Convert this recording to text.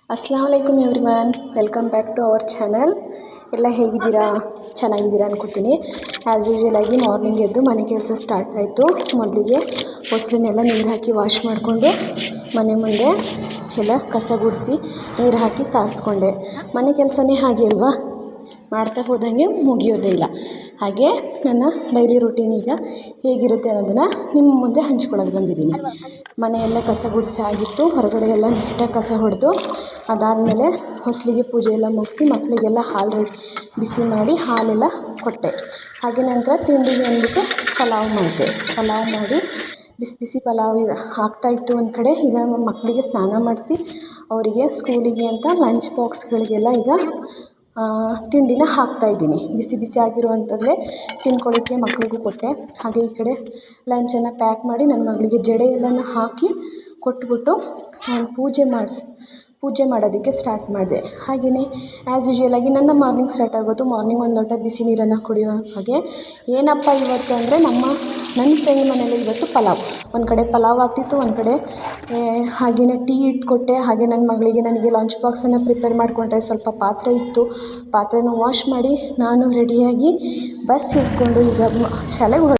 ಅಸ್ಸಲಾಮು ಅಲೈಕುಮ್ everyone, welcome back to our channel. ಎಲ್ಲ ಹೇಗಿದ್ದೀರಾ? ಚೆನ್ನಾಗಿದ್ದೀರಾ ಅನ್ಕೋತೀನಿ. ಆ್ಯಸ್ ಯೂಶ್ವಲ್ ಆಗಿ ಮಾರ್ನಿಂಗ್ ಎದ್ದು ಮನೆ ಕೆಲಸ ಸ್ಟಾರ್ಟ್ ಆಯಿತು. ಮೊದಲಿಗೆ ಹೊಸಲನ್ನೆಲ್ಲ ನೀರು ಹಾಕಿ ವಾಶ್ ಮಾಡಿಕೊಂಡು ಮನೆ ಮುಂದೆ ಎಲ್ಲ ಕಸ ಗುಡಿಸಿ ನೀರು ಹಾಕಿ ಸಾರಿಸ್ಕೊಂಡೆ. ಮನೆ ಕೆಲಸನೇ ಹಾಗೆ ಅಲ್ವಾ, ಮಾಡ್ತಾ ಹೋದಂಗೆ ಮುಗಿಯೋದೇ ಇಲ್ಲ. ಹಾಗೆ ನನ್ನ ಡೈಲಿ ರೂಟೀನ್ ಈಗ ಹೇಗಿರುತ್ತೆ ಅನ್ನೋದನ್ನು ನಿಮ್ಮ ಮುಂದೆ ಹಂಚ್ಕೊಳ್ಳೋಕೆ ಬಂದಿದ್ದೀನಿ. ಮನೆಯೆಲ್ಲ ಕಸ ಗುಡಿಸಿ ಆಗಿತ್ತು, ಹೊರಗಡೆ ಎಲ್ಲ ನೀಟಾಗಿ ಕಸ ಹೊಡೆದು ಅದಾದಮೇಲೆ ಹೊಸಲಿಗೆ ಪೂಜೆ ಎಲ್ಲ ಮುಗಿಸಿ ಮಕ್ಕಳಿಗೆಲ್ಲ ಹಾಲು ಬಿಸಿ ಮಾಡಿ ಹಾಲೆಲ್ಲ ಕೊಟ್ಟೆ. ಹಾಗೆ ನಂತರ ತಿಂಡಿಗೆ ಅಂದ್ಬಿಟ್ಟು ಪಲಾವ್ ಮಾಡಿ ಬಿಸಿ ಬಿಸಿ ಪಲಾವ್ ಆಗ್ತಾಯಿತ್ತು ಒಂದು ಕಡೆ. ಈಗ ಮಕ್ಕಳಿಗೆ ಸ್ನಾನ ಮಾಡಿಸಿ ಅವರಿಗೆ ಸ್ಕೂಲಿಗೆ ಅಂತ ಲಂಚ್ ಬಾಕ್ಸ್ಗಳಿಗೆಲ್ಲ ಈಗ ತಿಂಡಿನ ಹಾಕ್ತಾಯಿದ್ದೀನಿ. ಬಿಸಿ ಬಿಸಿ ಆಗಿರುವಂಥದ್ದೇ ತಿನ್ಕೊಳ್ಳೋಕ್ಕೆ ಮಕ್ಕಳಿಗೂ ಕೊಟ್ಟೆ. ಹಾಗೆ ಈ ಕಡೆ ಲಂಚನ್ನು ಪ್ಯಾಕ್ ಮಾಡಿ ನನ್ನ ಮಗಳಿಗೆ ಜಡೆ ಎಲ್ಲನೂ ಹಾಕಿ ಕೊಟ್ಬಿಟ್ಟು ನಾನು ಪೂಜೆ ಮಾಡೋದಕ್ಕೆ ಸ್ಟಾರ್ಟ್ ಮಾಡಿದೆ. ಹಾಗೆಯೇ ಆ್ಯಸ್ ಯೂಶ್ವಲ್ ಆಗಿ ನನ್ನ ಮಾರ್ನಿಂಗ್ ಸ್ಟಾರ್ಟ್ ಆಗೋದು ಮಾರ್ನಿಂಗ್ ಒಂದು ಲೋಟ ಬಿಸಿ ನೀರನ್ನು ಕುಡಿಯೋ ಹಾಗೆ. ಏನಪ್ಪ ಇವತ್ತು ಅಂದರೆ ನನ್ನ ಫ್ರೆಂಡ್ ಮನೇಲಿ ಇವತ್ತು ಪಲಾವ್. ಒಂದು ಕಡೆ ಪಲಾವ್ ಆಗ್ತಿತ್ತು, ಒಂದು ಕಡೆ ಹಾಗೆಯೇ ಟೀ ಇಟ್ಕೊಟ್ಟೆ. ಹಾಗೆ ನನ್ನ ಮಗಳಿಗೆ ನನಗೆ ಲಂಚ್ ಬಾಕ್ಸನ್ನು ಪ್ರಿಪೇರ್ ಮಾಡಿಕೊಂಡ್ರೆ ಸ್ವಲ್ಪ ಪಾತ್ರೆ ಇತ್ತು, ಪಾತ್ರೆನ ವಾಶ್ ಮಾಡಿ ನಾನು ರೆಡಿಯಾಗಿ ಬಸ್ ಹಿಡ್ಕೊಂಡು ಈಗ ಶಾಲೆಗೆ